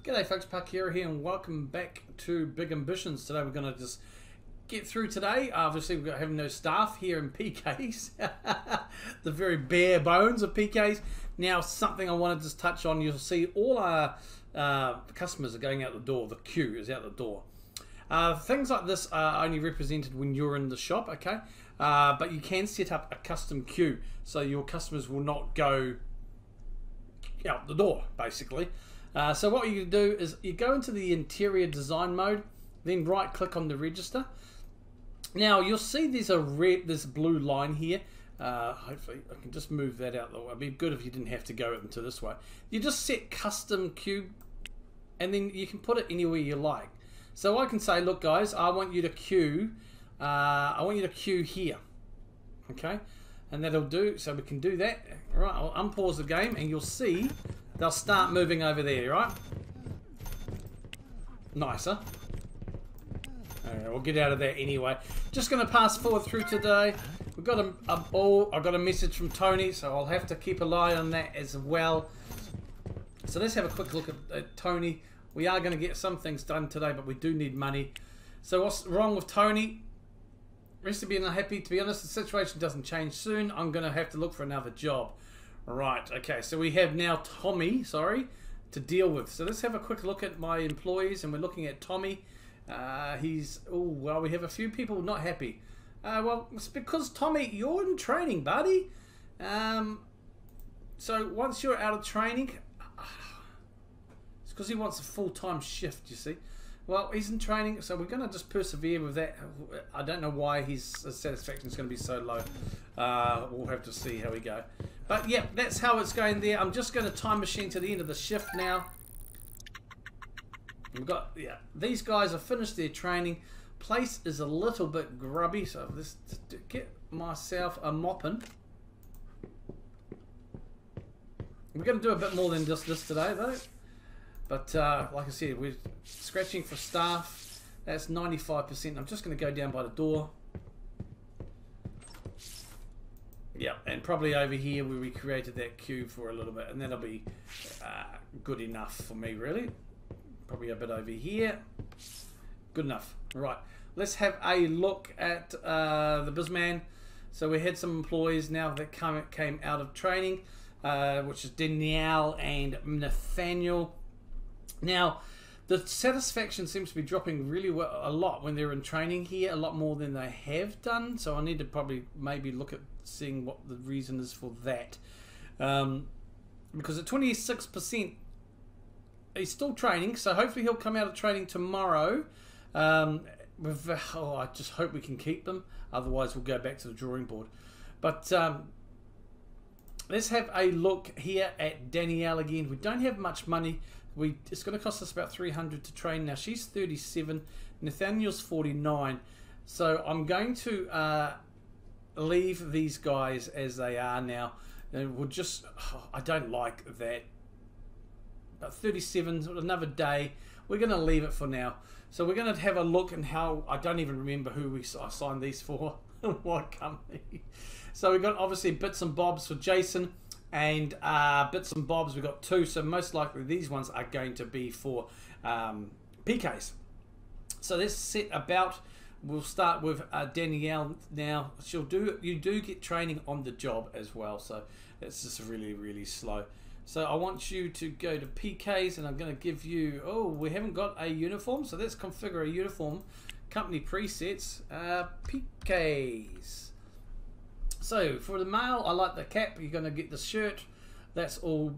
G'day folks, Parkera here and welcome back to Big Ambitions. Today we're going to just get through today. Obviously we're having no staff here in PKs. The very bare bones of PKs. Now something I wanted to touch on, you'll see all our customers are going out the door. The queue is out the door. Things like this are only represented when you're in the shop, okay? But you can set up a custom queue so your customers will not go out the door, basically. So what you do is you go into the interior design mode, then right click on the register. Now you'll see there's this blue line here. Hopefully I can just move that out the way. It'd be good if you didn't have to go into this way. You just set custom queue and then you can put it anywhere you like. So I can say, look guys, I want you to queue here. Okay? And that'll do, so we can do that. All right, I'll unpause the game and you'll see they'll start moving over there, right? Nicer. Alright, we'll get out of there anyway. Just going to pass forward through today. We've got I got a message from Tony, so I'll have to keep an eye on that as well. So let's have a quick look at Tony. We are going to get some things done today, but we do need money. So what's wrong with Tony? Rest of being unhappy. To be honest, the situation doesn't change soon. I'm going to have to look for another job. Right, okay, so we have now Tommy, to deal with. So let's have a quick look at my employees, and we're looking at Tommy. Well, we have a few people not happy. Well, it's because, Tommy, you're in training, buddy. So once you're out of training, it's because he wants a full-time shift, you see. Well, he's in training, so we're going to just persevere with that. I don't know why his satisfaction is going to be so low. We'll have to see how we go. But yeah, that's how it's going there. I'm just going to time machine to the end of the shift now. We've got, yeah, these guys have finished their training. Place is a little bit grubby, so let's get myself a mopping. We're going to do a bit more than just this today, though. But like I said, we're scratching for staff. That's 95%. I'm just going to go down by the door. Yeah, and probably over here where we created that queue for a little bit, and that'll be good enough for me, really. Probably a bit over here. Good enough. Right, let's have a look at the Bizman. So we had some employees now that came out of training, which is Danielle and Nathaniel. Now, the satisfaction seems to be dropping really a lot when they're in training here, a lot more than they have done. So I need to probably maybe look at seeing what the reason is for that. Because at 26%, he's still training, so hopefully he'll come out of training tomorrow. I just hope we can keep them. Otherwise, we'll go back to the drawing board. But let's have a look here at Danielle again. We don't have much money. It's going to cost us about 300 to train. Now she's 37, Nathaniel's 49. So I'm going to leave these guys as they are now. And we'll just, I don't like that. But 37, another day. We're going to leave it for now. So we're going to have a look and how, I don't even remember who I signed these for. What company. So we've got obviously bits and bobs for Jason. And bits and bobs, we've got 2, so most likely these ones are going to be for PKs. So let's set about. We'll start with Danielle now. You do get training on the job as well, so it's just really, really slow. So I want you to go to PKs, and I'm going to give you. Oh, we haven't got a uniform, so let's configure a uniform. Company presets, PKs. So for the male, I like the cap. You're going to get the shirt. That's all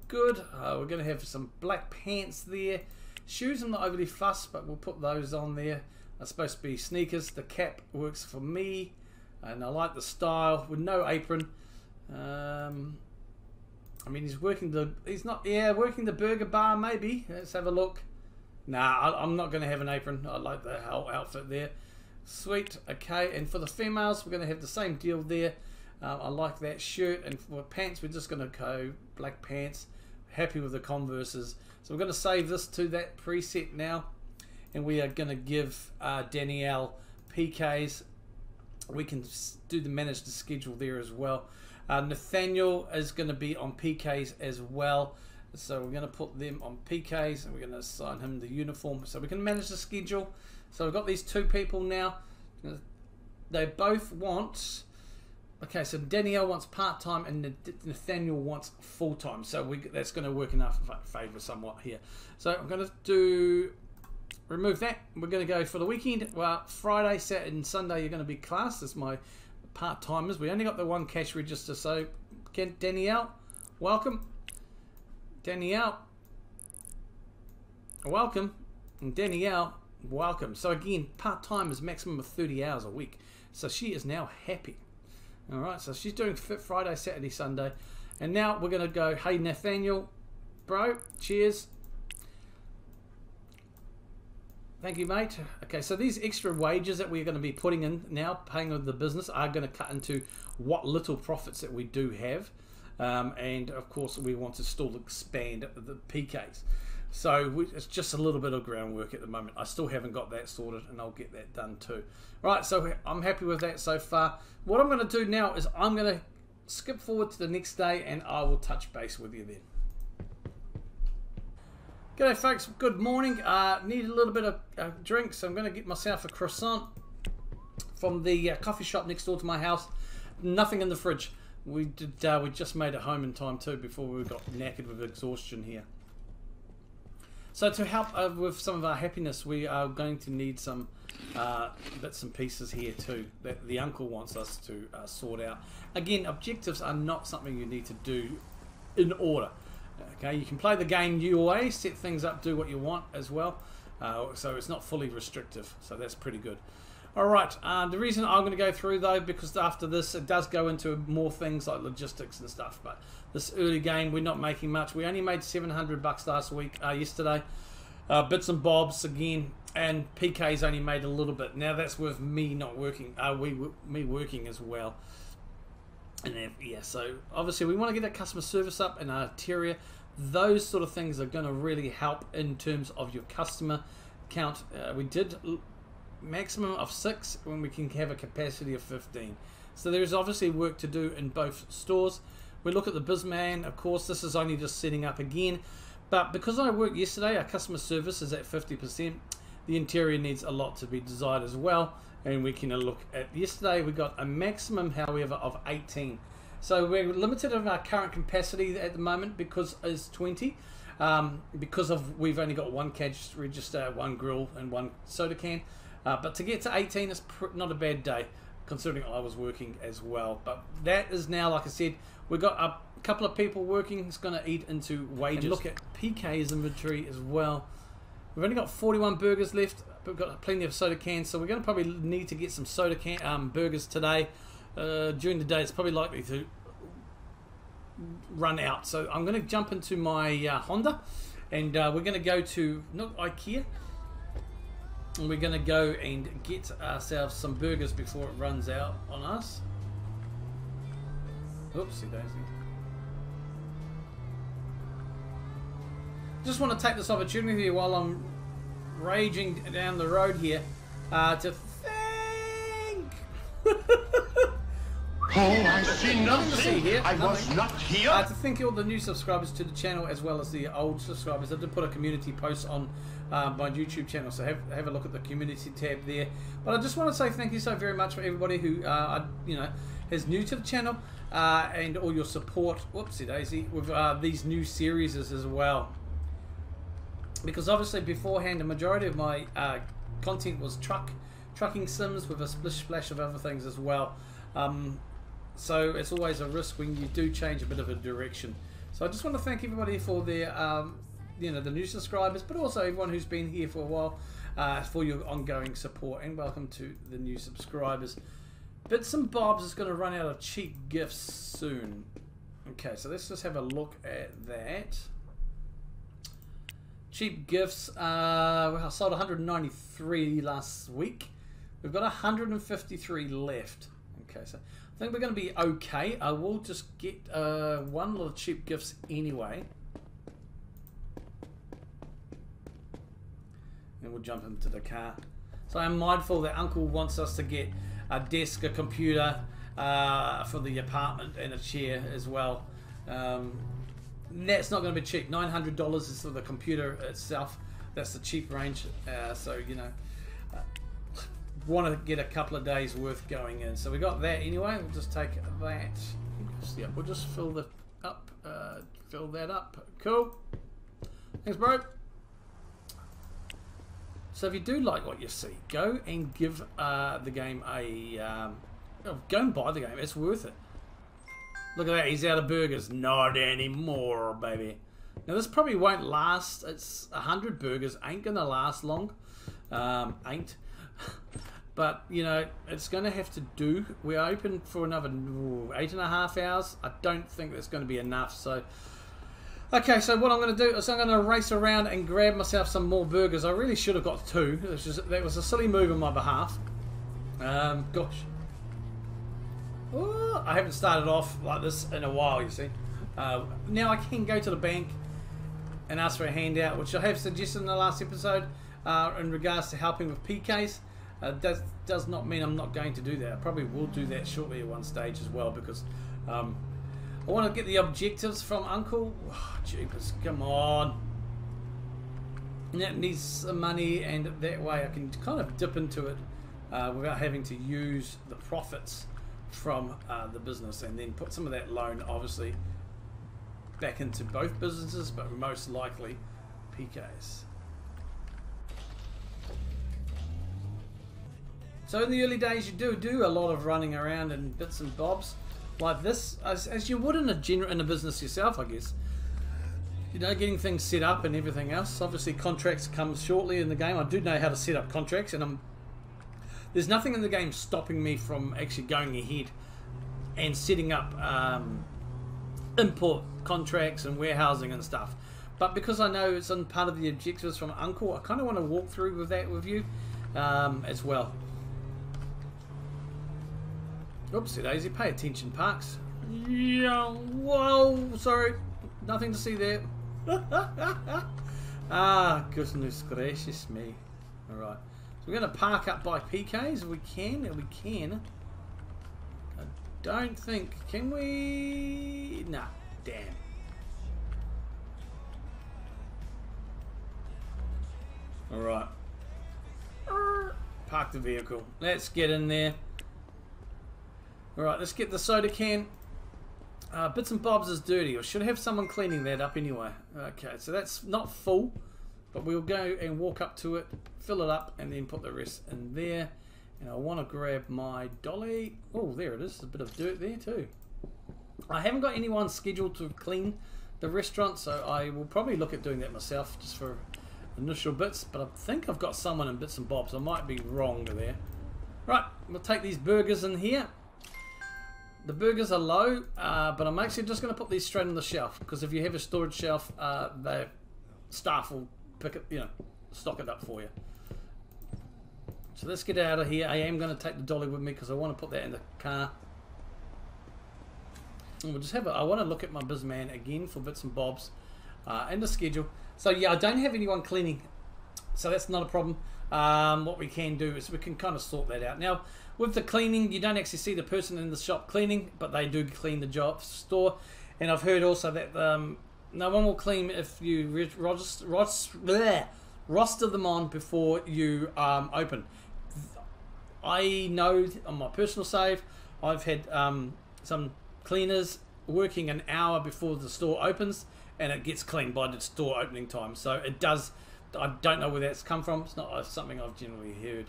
good. We're going to have some black pants there. Shoes, I'm not overly fussed, but we'll put those on there. They're supposed to be sneakers. The cap works for me, and I like the style with no apron. I mean, he's working the. He's not. Yeah, working the burger bar maybe. Let's have a look. Nah, I'm not going to have an apron. I like the whole outfit there. Sweet, okay, and for the females, we're going to have the same deal there. I like that shirt, and for pants, we're just going to go black pants. Happy with the Converses. So we're going to save this to that preset now, and we are going to give Danielle PKs. We can do the manage the schedule there as well. Nathaniel is going to be on PKs as well. So we're going to put them on PKs and we're going to assign him the uniform so we can manage the schedule. So we've got these two people now. They both want... Okay, so Danielle wants part-time and Nathaniel wants full-time. So that's going to work in our favour somewhat here. So I'm going to remove that. We're going to go for the weekend. Well, Friday, Saturday and Sunday you're going to be classed as my part-timers. We only got the one cash register. So Danielle, welcome. Danielle, welcome. And Danielle, welcome. So again, part-timers, maximum of 30 hours a week. So she is now happy. All right, so she's doing Friday, Saturday, Sunday. And now we're going to go, hey, Nathaniel, bro, cheers. Thank you, mate. Okay, so these extra wages that we're going to be putting in now, paying with the business, are going to cut into what little profits that we do have. And, of course, we want to still expand the PKs. So it's just a little bit of groundwork at the moment. I still haven't got that sorted, and I'll get that done too. Right, so I'm happy with that so far. What I'm going to do now is I'm going to skip forward to the next day, and I will touch base with you then. G'day folks, good morning. Need a little bit of drink, so I'm going to get myself a croissant from the coffee shop next door to my house. Nothing in the fridge. We just made it home in time too before we got knackered with exhaustion here. So to help with some of our happiness, we are going to need some bits and pieces here too that the uncle wants us to sort out. Again, objectives are not something you need to do in order. Okay, you can play the game your way, set things up, do what you want as well. So it's not fully restrictive. So that's pretty good. All right. The reason I'm going to go through though, because after this it does go into more things like logistics and stuff. But this early game, we're not making much. We only made $700 last week, yesterday. Bits and bobs again, and PK's only made a little bit. Now that's with me not working. Me working as well. And yeah, so obviously we want to get our customer service up in our interior. Those sort of things are going to really help in terms of your customer count. We did maximum of 6 when we can have a capacity of 15. So there is obviously work to do in both stores. We look at the Bizman, of course, this is only just setting up again. But because I worked yesterday, our customer service is at 50%. The interior needs a lot to be desired as well. And we can look at yesterday, we got a maximum, however, of 18. So we're limited of our current capacity at the moment because it's 20. Because of we've only got one cash register, one grill, and one soda can. But to get to 18 is not a bad day, considering I was working as well. But that is now, like I said, we've got a couple of people working. It's going to eat into wages. And look at PK's inventory as well. We've only got 41 burgers left. We've got plenty of soda cans, so we're going to probably need to get some soda can burgers today. During the day, it's probably likely to run out. So I'm going to jump into my Honda, and we're going to go to not IKEA. And we're going to go and get ourselves some burgers before it runs out on us. Oopsie daisy. Just want to take this opportunity while I'm raging down the road here to thank. Oh, I see nothing. Here, I was not here. To thank all the new subscribers to the channel as well as the old subscribers. I did put a community post on my YouTube channel, so have a look at the community tab there. But I just want to say thank you so very much for everybody who is new to the channel and all your support. Whoopsie daisy with these new series as well. Because obviously beforehand the majority of my content was trucking sims with a splish splash of other things as well. So it's always a risk when you do change a bit of a direction. So I just want to thank everybody for their the new subscribers, but also everyone who's been here for a while for your ongoing support, and welcome to the new subscribers. Bits and Bobs is going to run out of cheap gifts soon. Okay, so let's just have a look at that. Cheap gifts, I sold 193 last week. We've got 153 left. Okay, so I think we're going to be okay. I will just get one lot of cheap gifts anyway. And we'll jump into the car. So I'm mindful that Uncle wants us to get a desk, a computer for the apartment, and a chair as well. that's not going to be cheap. $900 is for the computer itself. That's the cheap range. So, you know, want to get a couple of days worth going in. So we got that anyway. We'll just take that. Yeah, we'll just fill that up. Fill that up. Cool. Thanks, bro. So if you do like what you see, go and give the game a... go and buy the game. It's worth it. Look at that. He's out of burgers. Not anymore, baby. Now, this probably won't last. It's 100 burgers. Ain't going to last long. Ain't. But, you know, it's going to have to do. We're open for another 8.5 hours. I don't think that's going to be enough. So... Okay, so what I'm going to do is I'm going to race around and grab myself some more burgers. I really should have got 2. That was a silly move on my behalf. Gosh. Oh, I haven't started off like this in a while, you see. Now I can go to the bank and ask for a handout, which I have suggested in the last episode in regards to helping with PKs. That does not mean I'm not going to do that. I probably will do that shortly at one stage as well, because... I want to get the objectives from Uncle. Oh, jeepers, come on. And that needs some money, and that way I can kind of dip into it without having to use the profits from the business, and then put some of that loan, obviously, back into both businesses, but most likely PKs. So in the early days, you do a lot of running around and bits and bobs. Like this, as you would in a business yourself, I guess. You know, getting things set up and everything else. Obviously, contracts come shortly in the game. I do know how to set up contracts, and there's nothing in the game stopping me from actually going ahead and setting up import contracts and warehousing and stuff. But because I know it's on part of the objectives from Uncle, I kind of want to walk through with that with you as well. Oopsie daisy, pay attention, Parks. Yeah, whoa, sorry. Nothing to see there. Ah, goodness gracious me. Alright. So we're going to park up by PKs if we can. If we can. I don't think. Can we? Nah, damn. Alright. Park the vehicle. Let's get in there. Alright, let's get the soda can. Bits and bobs is dirty. I should have someone cleaning that up anyway. Okay, so that's not full, but we'll go and walk up to it, fill it up, and then put the rest in there. And I want to grab my dolly. Oh, there it is. A bit of dirt there too. I haven't got anyone scheduled to clean the restaurant, so I will probably look at doing that myself just for initial bits. But I think I've got someone in bits and bobs. I might be wrong there. Right, we'll take these burgers in here. The burgers are low, but I'm actually just going to put these straight on the shelf, because if you have a storage shelf, the staff will pick it, you know, stock it up for you. So let's get out of here. I am going to take the dolly with me because I want to put that in the car. And we'll just have I want to look at my bizman again for bits and bobs and the schedule. So yeah, I don't have anyone cleaning, so that's not a problem. What we can do is we can kind of sort that out. Now, with the cleaning, you don't actually see the person in the shop cleaning, but they do clean the store. And I've heard also that no one will clean if you roster them on before you open. I know on my personal save, I've had some cleaners working an hour before the store opens, and it gets cleaned by the store opening time. So it does. I don't know where that's come from. It's not something I've generally heard.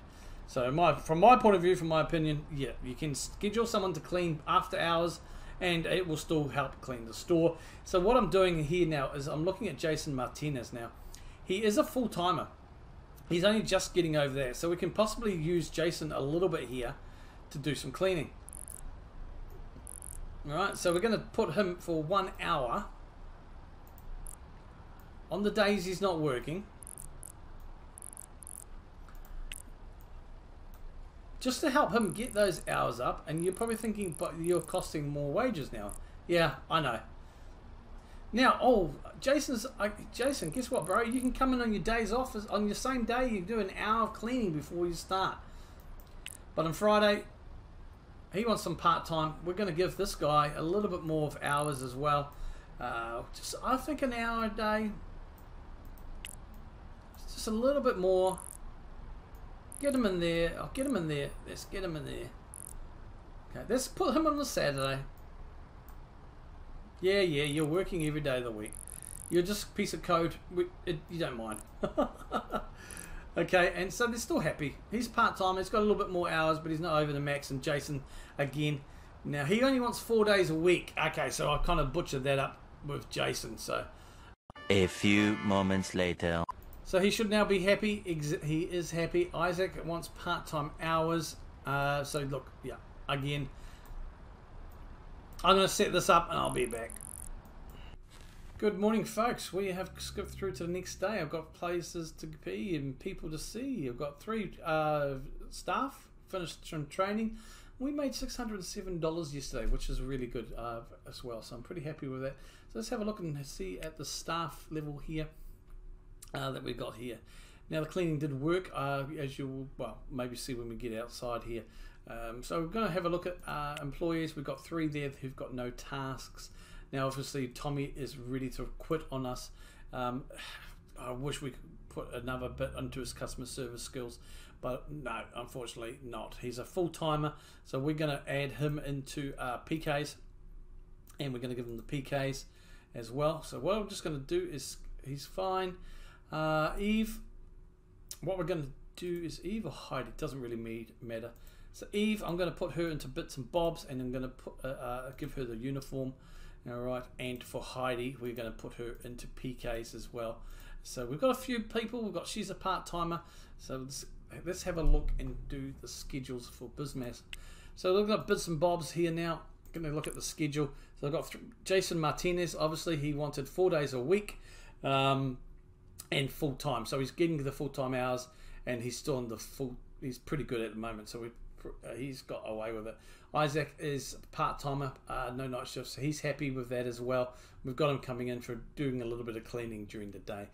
So from my point of view, from my opinion, yeah, you can schedule someone to clean after hours, and it will still help clean the store. So what I'm doing here now is I'm looking at Jason Martinez now. He is a full-timer. He's only just getting over there, so we can possibly use Jason a little bit here to do some cleaning. Alright, so we're going to put him for 1 hour on the days he's not working, just to help him get those hours up. And you're probably thinking, but you're costing more wages now. Yeah, I know. Now, oh, Jason, guess what, bro? You can come in on your days off. On your same day, you do an hour of cleaning before you start. But on Friday, he wants some part-time. We're going to give this guy a little bit more of hours as well. Just I think an hour a day. Just a little bit more. Get him in there. I'll get him in there. Let's get him in there. Okay, let's put him on the Saturday. Yeah, you're working every day of the week. You're just a piece of code. You don't mind. Okay, and so they're still happy. He's part-time. He's got a little bit more hours, but he's not over the max. And Jason, again, now he only wants 4 days a week. Okay, so I kind of butchered that up with Jason. So a few moments later. So he should now be happy. He is happy. Isaac wants part-time hours. So look, yeah, again, I'm going to set this up and I'll be back. Good morning, folks. We have skipped through to the next day. I've got places to be and people to see. I've got 3 staff finished from training. We made $607 yesterday, which is really good as well. So I'm pretty happy with that. So let's have a look and see at the staff level here that we got here. Now the cleaning did work, as you will, well, maybe see when we get outside here. So we're going to have a look at employees. We've got 3 there who've got no tasks. Now obviously Tommy is ready to quit on us. I wish we could put another bit into his customer service skills, but no, unfortunately not. He's a full-timer, so we're going to add him into PKs, and we're going to give him the PKs as well. So what I'm just going to do is, he's fine. Eve, what we're going to do is Eve or Heidi, it doesn't really matter. So Eve, I'm going to put her into bits and bobs, and I'm going to put give her the uniform. Alright, and for Heidi, we're going to put her into PKs as well. So we've got a few people. She's a part-timer. So let's have a look and do the schedules for Bizmas. So we've got bits and bobs here now. Going to look at the schedule. So I've got Jason Martinez. Obviously, he wanted 4 days a week and full-time. So he's getting the full-time hours, and he's still in the full. He's pretty good at the moment. So he's got away with it. Isaac is part-timer, no night shifts, so he's happy with that as well. We've got him coming in for doing a little bit of cleaning during the day.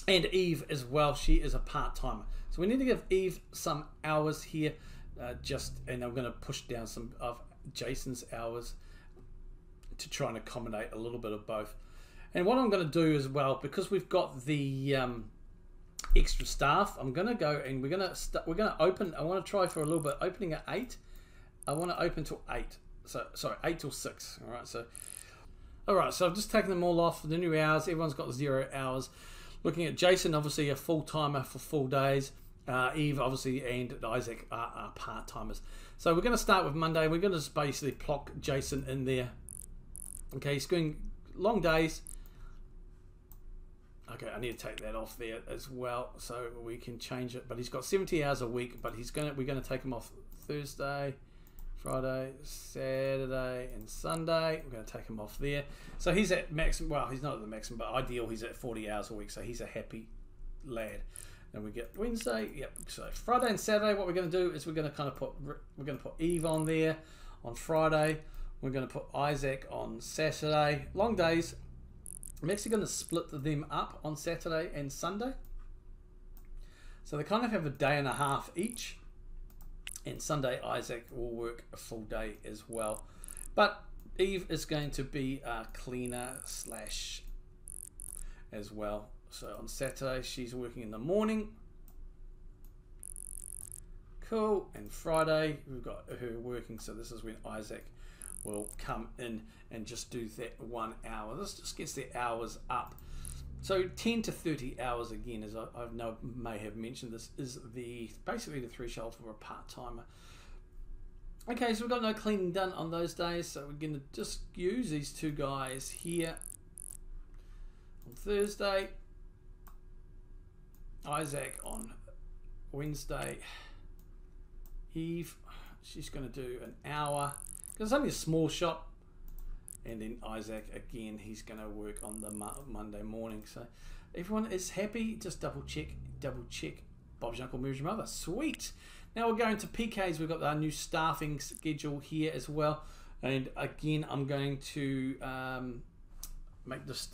And Eve as well, she is a part-timer. So we need to give Eve some hours here, and I'm going to push down some of Jason's hours to try and accommodate a little bit of both. And what I'm going to do as well, because we've got the extra staff, I'm going to go and we're going to open. I want to try for a little bit, opening at 8. I want to open till 8. So sorry, 8 till 6. All right. So I've just taken them all off the new hours. Everyone's got 0 hours. Looking at Jason, obviously a full timer for 4 days. Eve, obviously, and Isaac are part timers. So we're going to start with Monday. We're going to just basically plock Jason in there. Okay, he's doing long days. Okay, I need to take that off there as well, so we can change it. But he's got 70 hours a week. But we're going to take him off Thursday, Friday, Saturday, and Sunday. We're going to take him off there. So he's at maximum. Well, he's not at the maximum, but ideal. He's at 40 hours a week. So he's a happy lad. Then we get Wednesday. Yep. So Friday and Saturday, what we're going to do is we're going to put Eve on there on Friday. We're going to put Isaac on Saturday. Long days. I'm actually going to split them up on Saturday and Sunday. So they kind of have a day and a half each. And Sunday, Isaac will work a full day as well. But Eve is going to be a cleaner / as well. So on Saturday, she's working in the morning. Cool. And Friday, we've got her working. So this is when Isaac will come in and just do that 1 hour. This just gets their hours up. So 10 to 30 hours again, as I may have mentioned, this is basically the threshold for a part-timer. Okay, so we've got no cleaning done on those days, so we're going to just use these 2 guys here on Thursday, Isaac on Wednesday, Eve, she's going to do an hour, because it's only a small shop. And then Isaac, again, he's going to work on the Monday morning. So everyone is happy. Just double check. Bob's Uncle, Mary's Mother. Sweet. Now we're going to PKs. We've got our new staffing schedule here as well. And again, I'm going to make this...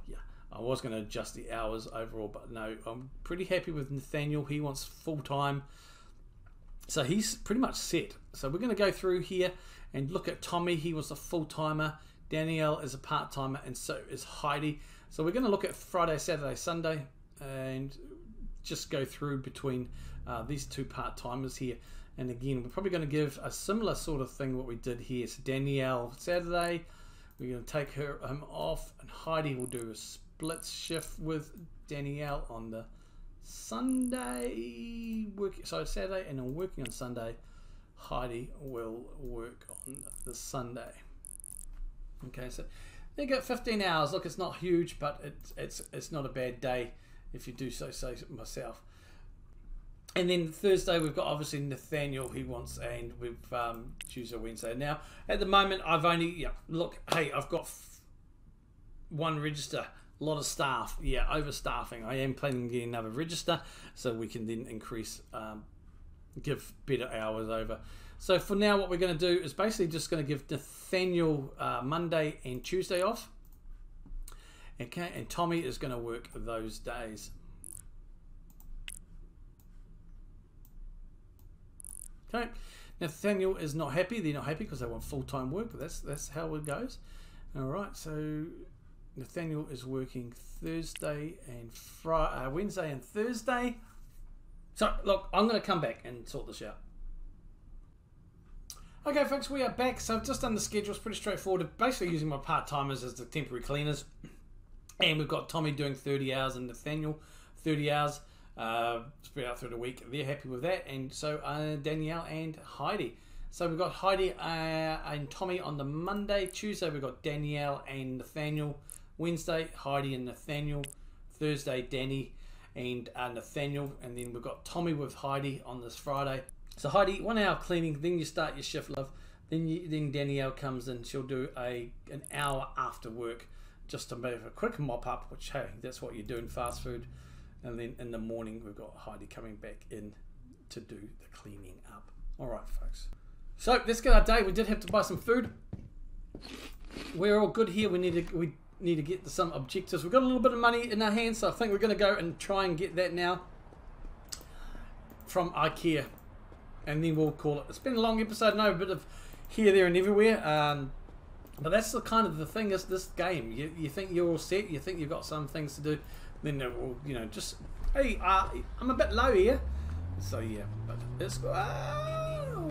yeah, I was going to adjust the hours overall, but no, I'm pretty happy with Nathaniel. He wants full-time. So he's pretty much set. So we're going to go through here and look at Tommy. He was a full-timer. Danielle is a part-timer, and so is Heidi. So we're going to look at Friday, Saturday, Sunday, and just go through between these two part-timers here. And again, we're probably going to give a similar sort of thing what we did here. So Danielle Saturday, we're going to take him off, and Heidi will do a split shift with Danielle on the Sunday, so Saturday, and then working on Sunday. Heidi will work on the Sunday. Okay, so they got 15 hours. Look, it's not huge, but it's not a bad day if you do so myself. And then Thursday we've got obviously Nathaniel, he wants, and we've Tuesday, Wednesday. Now at the moment I've only look, hey, I've got one register, a lot of staff, overstaffing. I am planning on getting another register so we can then increase, give better hours over. So for now what we're going to do is basically just going to give Nathaniel Monday and Tuesday off. Okay, and Tommy is going to work those days. Okay, Nathaniel is not happy. They're not happy because they want full-time work. But that's how it goes. All right, so Nathaniel is working Thursday and Wednesday and Thursday. So look, I'm going to come back and sort this out. Okay, folks, we are back. So I've just done the schedule. It's pretty straightforward. Basically using my part-timers as the temporary cleaners, and we've got Tommy doing 30 hours and Nathaniel 30 hours. Spread out through the week. They're happy with that, and so Danielle and Heidi. So we've got Heidi and Tommy on the Monday. Tuesday we've got Danielle and Nathaniel. Wednesday Heidi and Nathaniel. Thursday Danny and Nathaniel, and then we've got Tommy with Heidi on this Friday. So Heidi, 1 hour cleaning, then you start your shift, love. Then Danielle comes in. She'll do an hour after work just to make a quick mop up, which hey, that's what you do in fast food. And then in the morning, we've got Heidi coming back in to do the cleaning up. All right, folks. So let's get our day. We did have to buy some food. We're all good here. We need to get some objectives. We've got a little bit of money in our hands, so I think we're going to go and try and get that now from IKEA. And then we'll call it. It's been a long episode. I know a bit of here, there, and everywhere. But that's the kind of the thing is this game. You think you're all set. You think you've got some things to do. Then it will, just, hey, I'm a bit low here. So yeah, but it's, oh.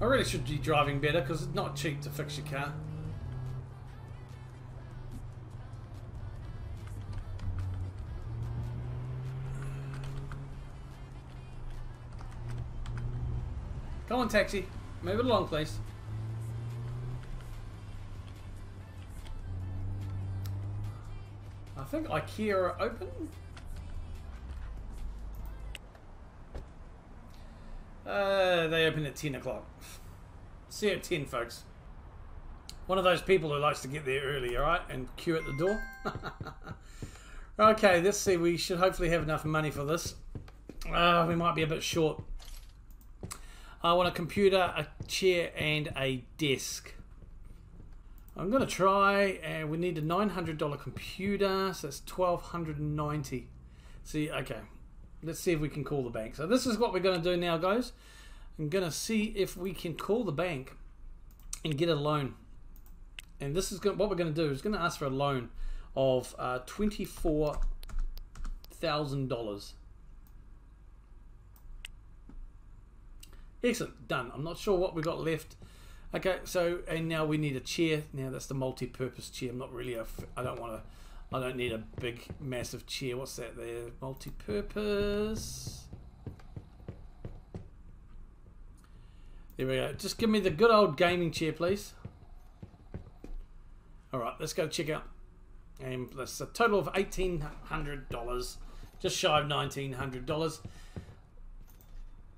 I really should be driving better because it's not cheap to fix your car. Come on, taxi. Move it along, please. I think IKEA are open. They open at 10 o'clock. See you at 10, folks. One of those people who likes to get there early, alright? And queue at the door. Okay, let's see. We should hopefully have enough money for this. We might be a bit short. I want a computer, a chair, and a desk. I'm going to try, and we need a $900 computer, so that's $1,290. See, okay, let's see if we can call the bank. So this is what we're going to do now, guys. I'm going to see if we can call the bank and get a loan. And this is what we're going to do is going to ask for a loan of $24,000. Excellent, done. I'm not sure what we've got left. Okay, so and now we need a chair. Now that's the multi-purpose chair. I'm not really I don't need a big massive chair. What's that there? Multi-purpose. There we go. Just give me the good old gaming chair, please. All right, let's go check out. And that's a total of $1,800, just shy of $1,900.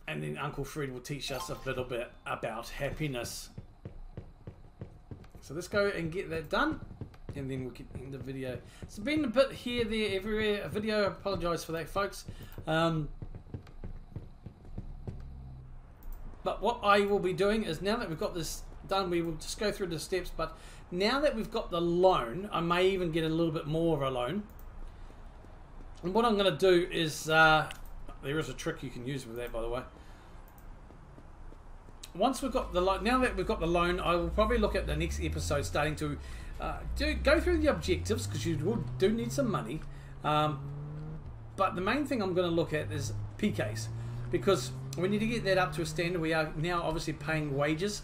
And then Uncle Fred will teach us a little bit about happiness. So let's go and get that done. And then we can end the video. It's been a bit here, there, everywhere. A video, I apologise for that, folks. But what I will be doing is now that we've got this done, we will just go through the steps. But now that we've got the loan, I may even get a little bit more of a loan. And what I'm going to do is, there is a trick you can use with that, by the way. Once we've got the loan, now that we've got the loan, I will probably look at the next episode starting to go through the objectives, because you do need some money. But the main thing I'm going to look at is PKs, because we need to get that up to a standard. We are now obviously paying wages.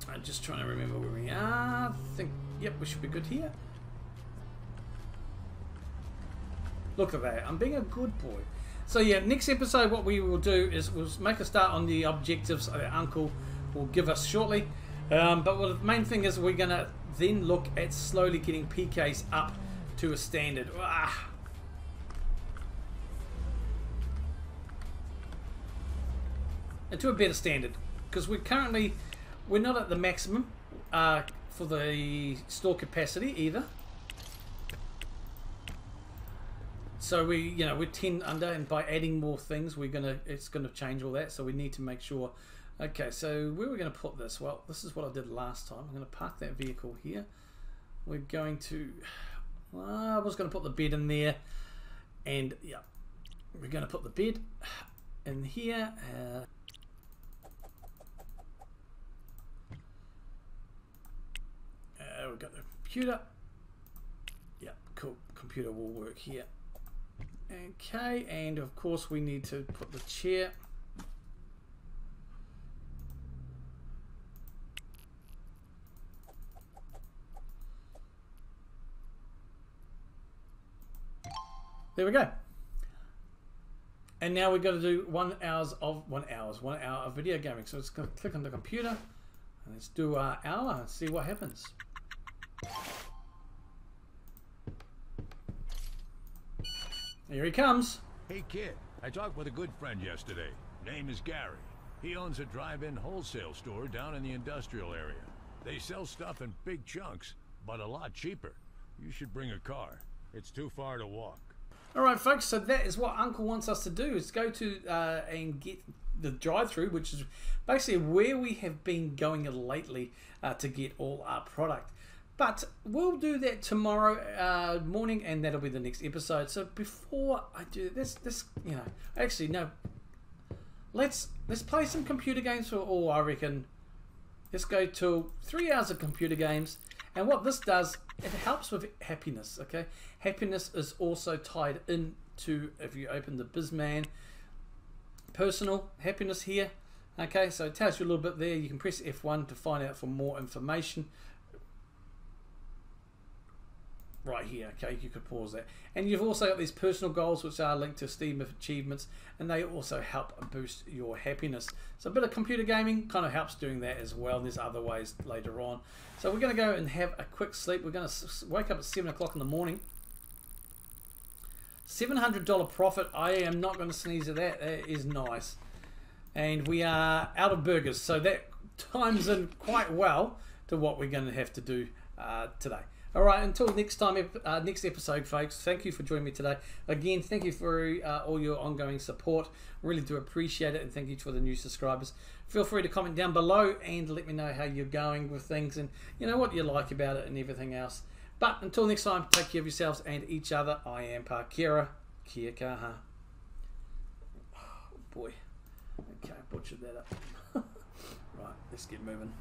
I'm just trying to remember where we are. I think, yep, we should be good here. Look at that. I'm being a good boy. So yeah, next episode what we will do is we'll make a start on the objectives that Uncle will give us shortly. But the main thing is we're going to then look at slowly getting PKs up to a standard. And to a better standard. Because we're not at the maximum for the store capacity either. So we're 10 under, and by adding more things, it's gonna change all that. So we need to make sure. Okay, so where are we gonna put this? Well, this is what I did last time. I'm gonna park that vehicle here. We're going to. I was gonna put the bed in there, and yeah, we're gonna put the bed in here. We've got the computer. Yeah, cool. Computer will work here. Okay, and of course we need to put the chair. There we go. And now we've got to do 1 hour of video gaming. So let's click on the computer and let's do our hour and see what happens. Here he comes. Hey kid, I talked with a good friend yesterday. Name is Gary. He owns a drive-in wholesale store down in the industrial area. They sell stuff in big chunks, but a lot cheaper. You should bring a car. It's too far to walk. Alright folks, so that is what Uncle wants us to do, is go to and get the drive-through, which is basically where we have been going lately to get all our product. But we'll do that tomorrow morning, and that'll be the next episode. So before I do this, actually no. Let's play some computer games for all. I reckon. Let's go to 3 hours of computer games, and what this does, it helps with happiness. Okay, happiness is also tied into, if you open the Bizman, personal happiness here. Okay, so it tells you a little bit there. You can press F1 to find out for more information. Right here, okay, you could pause that. And you've also got these personal goals, which are linked to Steam achievements, and they also help boost your happiness. So a bit of computer gaming kind of helps doing that as well. There's other ways later on. So we're going to go and have a quick sleep. We're going to wake up at 7 o'clock in the morning. $700 profit. I am not going to sneeze at that. That is nice. And we are out of burgers, so that times in quite well to what we're going to have to do today. All right, until next time, next episode, folks. Thank you for joining me today. Again, thank you for all your ongoing support. Really do appreciate it, and thank you for the new subscribers. Feel free to comment down below and let me know how you're going with things, and what you like about it and everything else. But until next time, take care of yourselves and each other. I am Parkera. Kia kaha. Oh, boy. Okay, I butchered that up. Right, let's get moving.